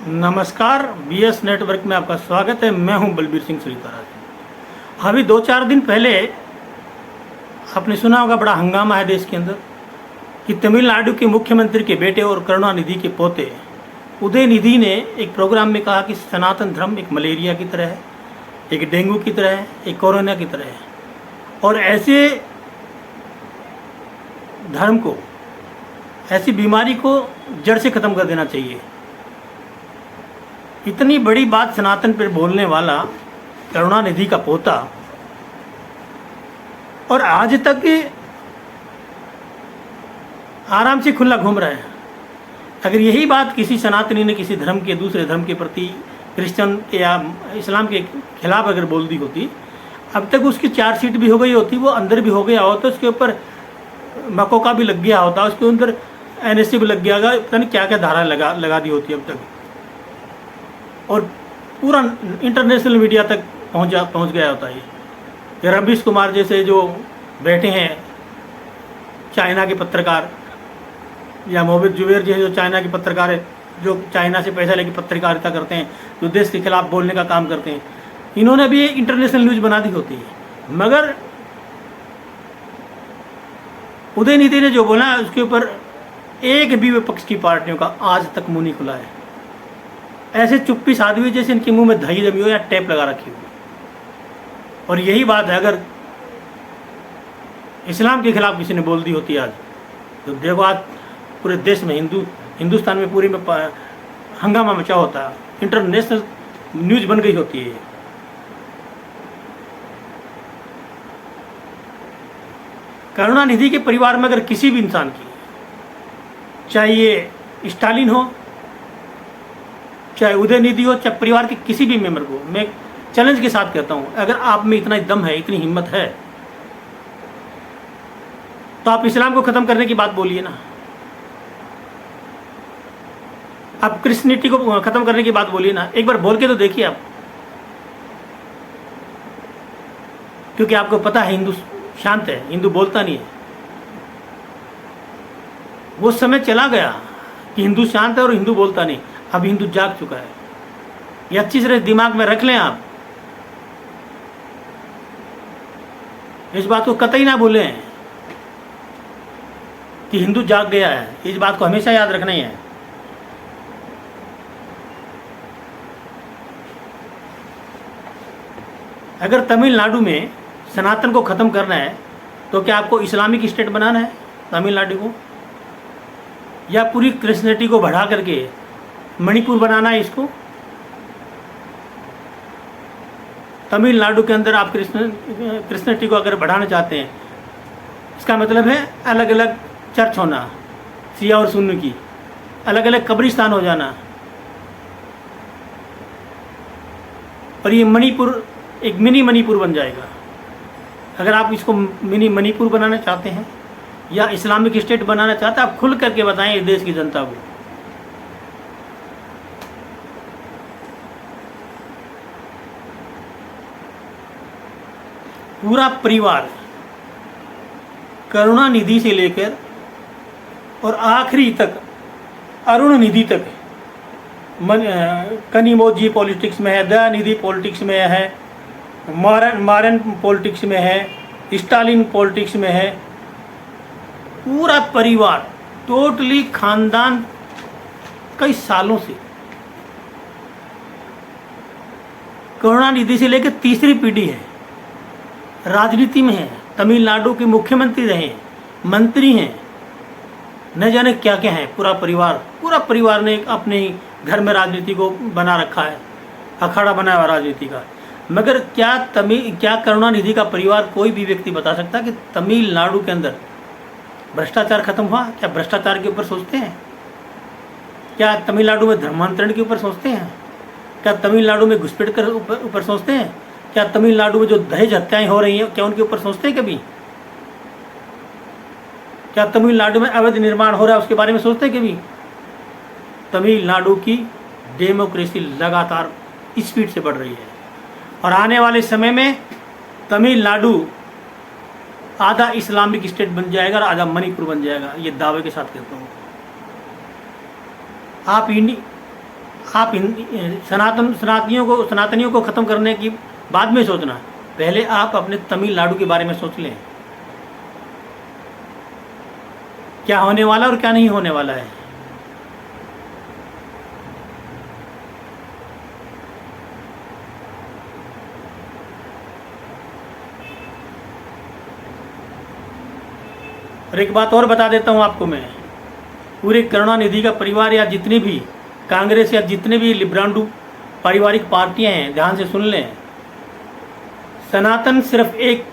नमस्कार, BS network में आपका स्वागत है। मैं हूं बलबीर सिंह सुरीताराज। अभी 2-4 दिन पहले आपने सुना होगा, बड़ा हंगामा है देश के अंदर कि तमिलनाडु के मुख्यमंत्री के बेटे और करुणानिधि के पोते उदयनिधि ने एक प्रोग्राम में कहा कि सनातन धर्म एक मलेरिया की तरह है, एक डेंगू की तरह है, एक कोरोना की तरह है, और ऐसे धर्म को, ऐसी बीमारी को जड़ से ख़त्म कर देना चाहिए। इतनी बड़ी बात सनातन पर बोलने वाला करुणानिधि का पोता, और आज तक आराम से खुला घूम रहा है। अगर यही बात किसी सनातनी ने किसी धर्म के, दूसरे धर्म के प्रति, क्रिश्चियन या इस्लाम के खिलाफ अगर बोल दी होती, अब तक उसकी चार्जशीट भी हो गई होती, वो अंदर भी हो गया होता, उसके ऊपर मकोका भी लग गया होता, उसके अंदर एनएससी भी लग गया होगा, पता नहीं क्या क्या धारा लगा दी होती अब तक, और पूरा इंटरनेशनल मीडिया तक पहुंच गया होता है। ये रवीश कुमार जैसे जो बैठे हैं, चाइना के पत्रकार, या मोहम्मद जुबैर जैसे जो चाइना के पत्रकार है, जो चाइना से पैसा लेके पत्रकारिता करते हैं, जो देश के खिलाफ बोलने का काम करते हैं, इन्होंने भी इंटरनेशनल न्यूज़ बना दी होती है। मगर उदयनिधि ने जो बोला उसके ऊपर एक भी विपक्ष की पार्टियों का आज तक मुंह नहीं खुला है। ऐसे चुप्पी साधी हुई जैसे इनके मुंह में दही जमी हो या टेप लगा रखी हो। और यही बात है, अगर इस्लाम के खिलाफ किसी ने बोल दी होती आज, तो देखो आज पूरे देश में, हिंदुस्तान में पूरी में हंगामा मचा होता, इंटरनेशनल न्यूज़ बन गई होती है। करुणानिधि के परिवार में अगर किसी भी इंसान की, चाहे ये स्टालिन हो, चाहे उदयनिधि हो, चाहे परिवार के किसी भी मेंबर को, मैं चैलेंज के साथ कहता हूं, अगर आप में इतना दम है, इतनी हिम्मत है, तो आप इस्लाम को ख़त्म करने की बात बोलिए ना। आप क्रिश्चियनिटी को ख़त्म करने की बात बोलिए ना। एक बार बोल के तो देखिए आप, क्योंकि आपको पता है हिंदू शांत है, हिंदू बोलता नहीं है। वो समय चला गया कि हिंदू शांत है और हिंदू बोलता नहीं। अब हिंदू जाग चुका है। ये अच्छी तरह दिमाग में रख लें आप, इस बात को कतई ना भूलें कि हिंदू जाग गया है। इस बात को हमेशा याद रखना ही है। अगर तमिलनाडु में सनातन को ख़त्म करना है, तो क्या आपको इस्लामिक स्टेट बनाना है तमिलनाडु को, या पूरी क्रिश्चियनिटी को बढ़ा करके मणिपुर बनाना है इसको? तमिलनाडु के अंदर आप क्रिश्चियनिटी को अगर बढ़ाना चाहते हैं, इसका मतलब है अलग अलग चर्च होना, सिया और सुन्नी की, अलग अलग कब्रिस्तान हो जाना, और ये मणिपुर एक मिनी मणिपुर बन जाएगा। अगर आप इसको मिनी मणिपुर बनाना चाहते हैं या इस्लामिक स्टेट बनाना चाहते हैं, आप खुल करके बताएं इस देश की जनता को। पूरा परिवार करुणानिधि से लेकर और आखिरी तक अरुणनिधि तक, कनिमोझी पॉलिटिक्स में है, दयानिधि पॉलिटिक्स में है, मारन पॉलिटिक्स में है, स्टालिन पॉलिटिक्स में है। पूरा परिवार, टोटली खानदान कई सालों से, करुणानिधि से लेकर तीसरी पीढ़ी है, राजनीति में है, तमिलनाडु के मुख्यमंत्री रहे, मंत्री हैं, न जाने क्या क्या है। पूरा परिवार ने अपने ही घर में राजनीति को बना रखा है, अखाड़ा बनाया हुआ राजनीति का। मगर क्या करुणानिधि का परिवार, कोई भी व्यक्ति बता सकता है कि तमिलनाडु के अंदर भ्रष्टाचार खत्म हुआ? क्या भ्रष्टाचार के ऊपर सोचते हैं? क्या तमिलनाडु में धर्मांतरण के ऊपर सोचते हैं? क्या तमिलनाडु में घुसपैठ कर ऊपर सोचते हैं? क्या तमिलनाडु में जो दहेज हत्याएं हो रही हैं, क्या उनके ऊपर सोचते हैं कभी? क्या तमिलनाडु में अवैध निर्माण हो रहा है, उसके बारे में सोचते हैं कभी? तमिलनाडु की डेमोक्रेसी लगातार स्पीड से बढ़ रही है, और आने वाले समय में तमिलनाडु आधा इस्लामिक स्टेट बन जाएगा और आधा मणिपुर बन जाएगा। ये दावे के साथ कहता हूँ। आप आप सनातनियों को ख़त्म करने की बाद में सोचना, पहले आप अपने तमिलनाडु के बारे में सोच लें, क्या होने वाला और क्या नहीं होने वाला है। और एक बात और बता देता हूँ आपको मैं, पूरे करुणानिधि का परिवार या जितने भी कांग्रेस या जितने भी लिब्रांडू पारिवारिक पार्टियां हैं, ध्यान से सुन लें, सनातन सिर्फ एक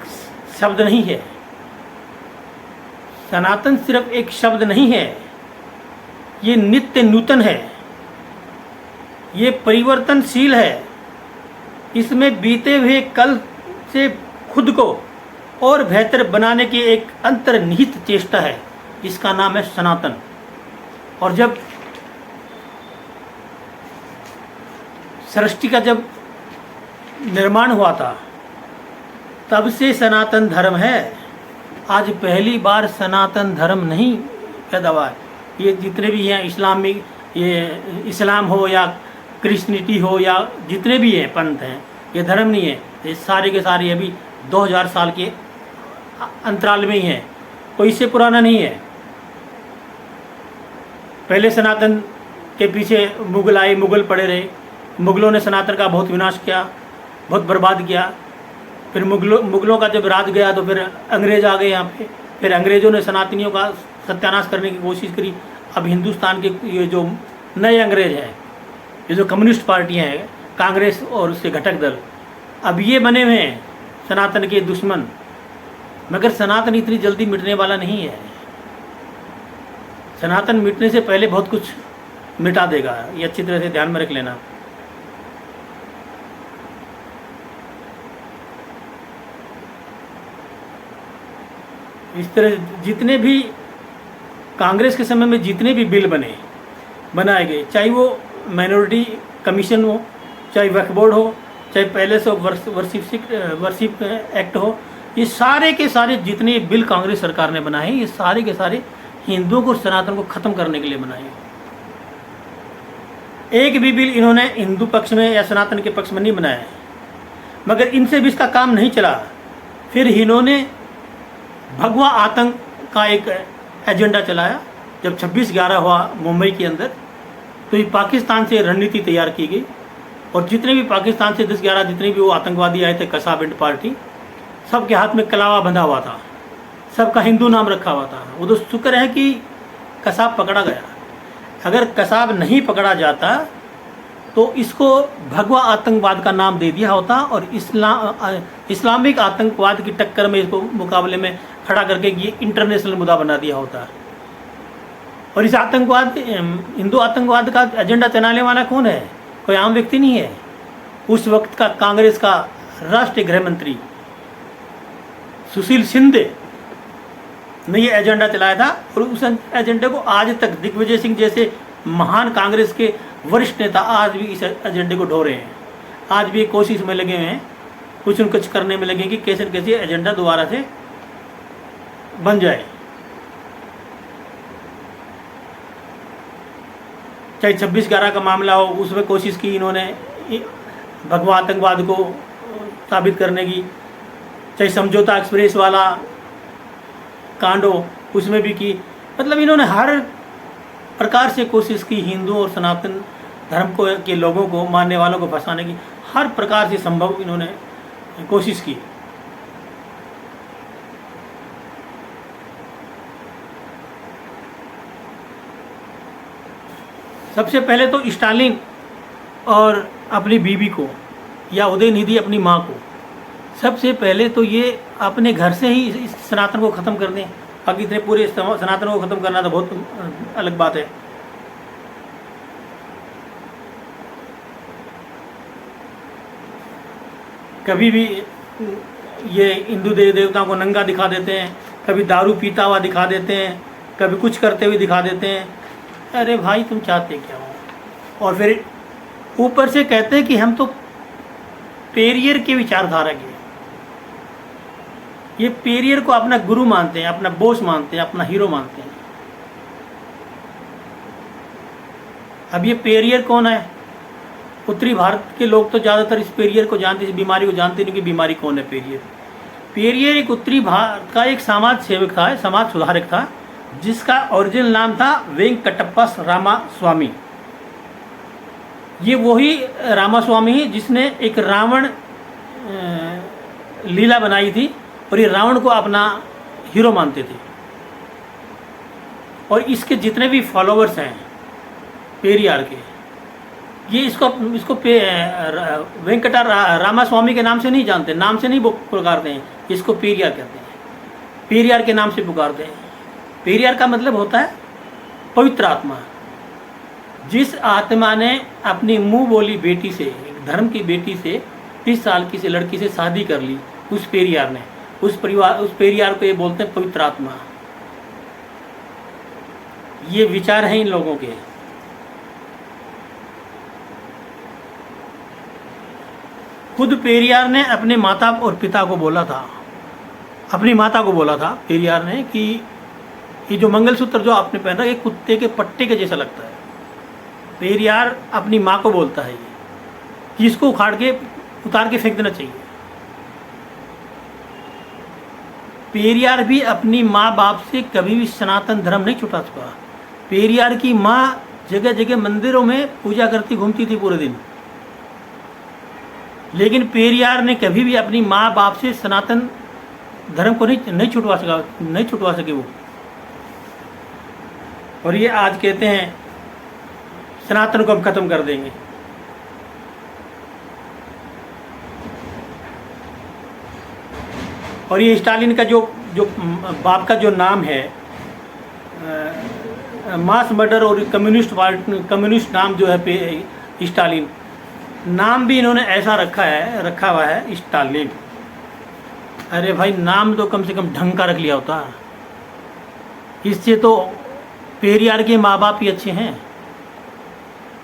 शब्द नहीं है। सनातन सिर्फ एक शब्द नहीं है, ये नित्य नूतन है, ये परिवर्तनशील है। इसमें बीते हुए कल से खुद को और बेहतर बनाने की एक अंतर्निहित चेष्टा है, इसका नाम है सनातन। और जब सृष्टि का जब निर्माण हुआ था तब से सनातन धर्म है। आज पहली बार सनातन धर्म नहीं पैदा हुआ है। ये जितने भी हैं इस्लामिक, ये इस्लाम हो या क्रिश्चियनिटी हो या जितने भी हैं पंथ हैं, ये धर्म नहीं है, ये सारे के सारे अभी 2000 साल के अंतराल में ही हैं, कोई इससे पुराना नहीं है। पहले सनातन के पीछे मुगल आए, मुगल पड़े रहे, मुगलों ने सनातन का बहुत विनाश किया, बहुत बर्बाद किया। फिर मुगलों का जब राज गया तो फिर अंग्रेज आ गए यहाँ पे, फिर अंग्रेज़ों ने सनातनियों का सत्यानाश करने की कोशिश करी। अब हिंदुस्तान के ये जो नए अंग्रेज हैं, ये जो कम्युनिस्ट पार्टियाँ हैं, कांग्रेस और उसके घटक दल, अब ये बने हुए हैं सनातन के दुश्मन। मगर सनातन इतनी जल्दी मिटने वाला नहीं है। सनातन मिटने से पहले बहुत कुछ मिटा देगा, ये अच्छी तरह से ध्यान में रख लेना। इस तरह जितने भी कांग्रेस के समय में जितने भी बिल बनाए गए, चाहे वो माइनॉरिटी कमीशन हो, चाहे वक्फ बोर्ड हो, चाहे पैलेस ऑफ वर्शिप एक्ट हो, ये सारे के सारे जितने बिल कांग्रेस सरकार ने बनाए, ये सारे के सारे हिंदुओं को, सनातन को ख़त्म करने के लिए बनाए। एक भी बिल इन्होंने हिंदू पक्ष में या सनातन के पक्ष में नहीं बनाया है। मगर इनसे भी इसका काम नहीं चला। फिर इन्होंने भगवा आतंक का एक एजेंडा चलाया। जब 26/11 हुआ मुंबई के अंदर, तो ये पाकिस्तान से रणनीति तैयार की गई और जितने भी पाकिस्तान से 10/11 जितने भी वो आतंकवादी आए थे, कसाब एंड पार्टी, सबके हाथ में कलावा बंधा हुआ था, सबका हिंदू नाम रखा हुआ था। वो तो शुक्र है कि कसाब पकड़ा गया। अगर कसाब नहीं पकड़ा जाता तो इसको भगवा आतंकवाद का नाम दे दिया होता और इस्लामिक आतंकवाद की टक्कर में इसको मुकाबले में खड़ा करके ये इंटरनेशनल मुद्दा बना दिया होता। और इस हिंदू आतंकवाद का एजेंडा चलाने वाला कौन है? कोई आम व्यक्ति नहीं है। उस वक्त का कांग्रेस का राष्ट्रीय गृह मंत्री सुशील शिंदे ने ये एजेंडा चलाया था और उस एजेंडे को आज तक दिग्विजय सिंह जैसे महान कांग्रेस के वरिष्ठ नेता आज भी इस एजेंडे को ढो रहे हैं। आज भी कोशिश में लगे हुए हैं, कुछ न कुछ करने में लगे कि कैसे न कैसे एजेंडा दोबारा से बन जाए। चाहे 26/11 का मामला हो, उसमें कोशिश की इन्होंने भगवा आतंकवाद को साबित करने की, चाहे समझौता एक्सप्रेस वाला कांड हो, उसमें भी की। मतलब इन्होंने हर प्रकार से कोशिश की हिंदू और सनातन धर्म को के लोगों को, मानने वालों को फंसाने की हर प्रकार से संभव इन्होंने कोशिश की। सबसे पहले तो स्टालिन और अपनी बीवी को या उदयनिधि अपनी माँ को, सबसे पहले तो ये अपने घर से ही इस सनातन को ख़त्म कर दें। बाकी इतने पूरे सनातन को ख़त्म करना तो बहुत अलग बात है। कभी भी ये हिंदू देवी देवताओं को नंगा दिखा देते हैं, कभी दारू पीता हुआ दिखा देते हैं, कभी कुछ करते हुए दिखा देते हैं। अरे भाई तुम चाहते क्या हो? और फिर ऊपर से कहते हैं कि हम तो पेरियर के विचारधारा के, ये पेरियर को अपना गुरु मानते हैं, अपना बॉस मानते हैं, अपना हीरो मानते हैं। अब ये पेरियर कौन है? उत्तरी भारत के लोग तो ज़्यादातर इस पेरियर को जानते, इस बीमारी को जानते नहीं कि बीमारी कौन है पेरियर। पेरियर एक उत्तरी भारत का एक समाज सेवक था, समाज सुधारक था, जिसका ओरिजिनल नाम था वेंकटप्पा रामास्वामी। ये वही रामास्वामी है जिसने एक रावण लीला बनाई थी और ये रावण को अपना हीरो मानते थे। और इसके जितने भी फॉलोअर्स हैं पेरियार के, ये इसको वेंकटा रामास्वामी के नाम से नहीं जानते, नाम से नहीं पुकारते हैं, इसको पेरियार कहते हैं, पेरियार के नाम से पुकारते हैं। पेरियार का मतलब होता है पवित्र आत्मा। जिस आत्मा ने अपनी मुंह बोली बेटी से, एक धर्म की बेटी से 30 साल की से लड़की से शादी कर ली, उस पेरियार ने, उस पेरियार को ये बोलते हैं पवित्र आत्मा। ये विचार हैं इन लोगों के। खुद पेरियार ने अपने माता और पिता को बोला था, अपनी माता को बोला था पेरियार ने कि ये जो मंगलसूत्र जो आपने पहना ये कुत्ते के पट्टे के जैसा लगता है। पेरियार अपनी माँ को बोलता है ये कि इसको उतार के फेंक देना चाहिए। पेरियार भी अपनी माँ बाप से कभी भी सनातन धर्म नहीं छुटा सका। पेरियार की माँ जगह जगह मंदिरों में पूजा करती घूमती थी पूरे दिन, लेकिन पेरियार ने कभी भी अपनी माँ बाप से सनातन धर्म को नहीं छुटवा सके वो। और ये आज कहते हैं सनातन को हम खत्म कर देंगे। और ये स्टालिन का जो बाप का जो नाम है, मास मर्डर और कम्युनिस्ट नाम जो है स्टालिन, नाम भी इन्होंने ऐसा रखा हुआ है स्टालिन। अरे भाई नाम तो कम से कम ढंग का रख लिया होता। इससे तो पेरियार के माँ बाप ही अच्छे हैं,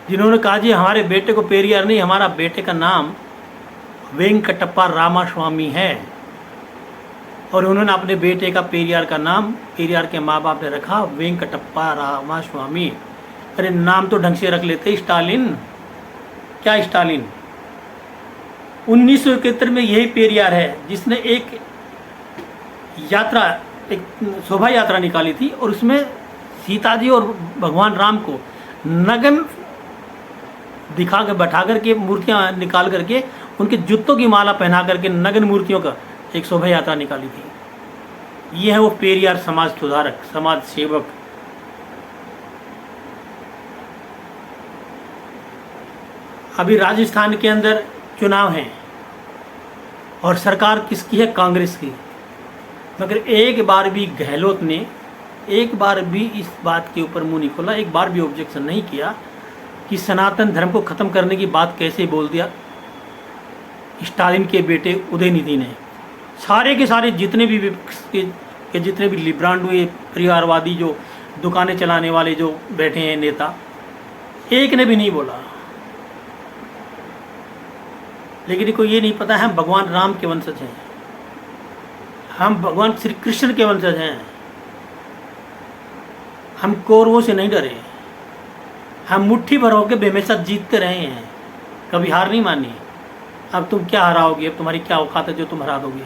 जिन्होंने कहा जी हमारे बेटे को पेरियार नहीं, हमारा बेटे का नाम वेंकटप्पा रामास्वामी है। और उन्होंने अपने बेटे का पेरियार का नाम पेरियार के माँ बाप ने रखा वेंकटप्पा रामास्वामी। अरे नाम तो ढंग से रख लेते। स्टालिन क्या स्टालिन? 1971 में यही पेरियार है जिसने एक शोभा यात्रा निकाली थी और उसमें सीता जी और भगवान राम को नग्न दिखा कर बैठा करके मूर्तियाँ निकाल करके उनके जूतों की माला पहना करके नग्न मूर्तियों का एक शोभा यात्रा निकाली थी। ये है वो पेरियार समाज सुधारक, समाज सेवक। अभी राजस्थान के अंदर चुनाव हैं और सरकार किसकी है? कांग्रेस की। मगर एक बार भी गहलोत ने एक बार भी इस बात के ऊपर मुंह नहीं खोला, एक बार भी ऑब्जेक्शन नहीं किया कि सनातन धर्म को ख़त्म करने की बात कैसे बोल दिया स्टालिन के बेटे उदयनिधि ने। सारे के सारे जितने भी जितने भी लिब्रांडो ये परिवारवादी जो दुकानें चलाने वाले जो बैठे हैं नेता, एक ने भी नहीं बोला। लेकिन इनको ये नहीं पता हम भगवान राम के वंशज हैं, हम भगवान श्री कृष्ण के वंशज हैं। हम कौरवों से नहीं डरे, हम मुट्ठी भर होकर हमेशा जीतते रहे हैं, कभी हार नहीं मानी। अब तुम क्या हराओगे? अब तुम्हारी क्या औकात है जो तुम हरा दोगे?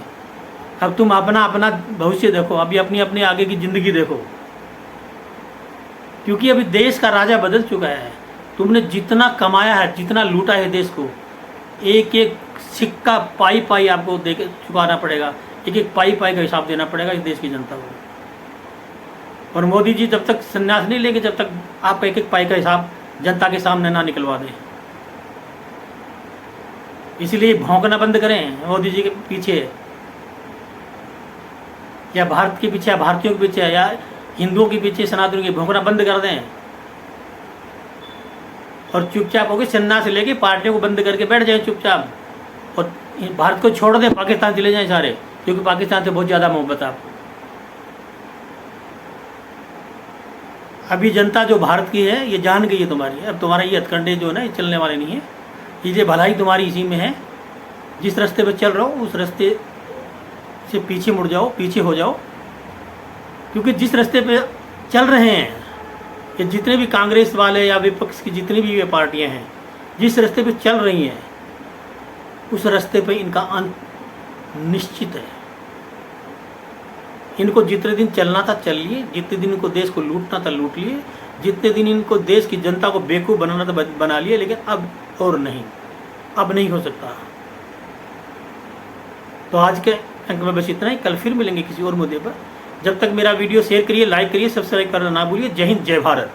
अब तुम अपना भविष्य देखो, अभी अपनी आगे की ज़िंदगी देखो, क्योंकि अभी देश का राजा बदल चुका है। तुमने जितना कमाया है, जितना लूटा है देश को, एक एक सिक्का पाई पाई आपको दे के चुकाना पड़ेगा, एक एक पाई पाई का हिसाब देना पड़ेगा इस देश की जनता को। और मोदी जी जब तक संन्यास नहीं लेंगे, जब तक आप एक एक पाई का हिसाब जनता के सामने ना निकलवा दें। इसलिए भौंकना बंद करें मोदी जी के पीछे, या भारत के पीछे, या भारतीयों के पीछे, या हिंदुओं के पीछे, सनातनियों के भौंकना बंद कर दें और चुपचाप होकर संन्यास लेके पार्टियों को बंद करके बैठ जाए चुपचाप, और भारत को छोड़ दें, पाकिस्तान चले जाएं सारे, क्योंकि पाकिस्तान से बहुत ज़्यादा मोहब्बत है आपको। अभी जनता जो भारत की है ये जान गई है तुम्हारी। अब तुम्हारा ये हथकंडे जो है ना ये चलने वाले नहीं है। ये भलाई तुम्हारी इसी में है। जिस रास्ते पे चल रहे हो उस रास्ते से पीछे मुड़ जाओ, पीछे हो जाओ, क्योंकि जिस रास्ते पे चल रहे हैं ये जितने भी कांग्रेस वाले या विपक्ष की जितनी भी ये पार्टियां हैं, जिस रास्ते पे चल रही हैं उस रास्ते पे इनका अंत निश्चित है। इनको जितने दिन चलना था चल लिए, जितने दिन इनको देश को लूटना था लूट लिए, जितने दिन इनको देश की जनता को बेवकूफ़ बनाना था बना लिए, लेकिन अब और नहीं, अब नहीं हो सकता। तो आज के अंक में बस इतना ही। कल फिर मिलेंगे किसी और मुद्दे पर। जब तक मेरा वीडियो शेयर करिए, लाइक करिए, सब्सक्राइब करना ना भूलिए। जय हिंद, जय भारत।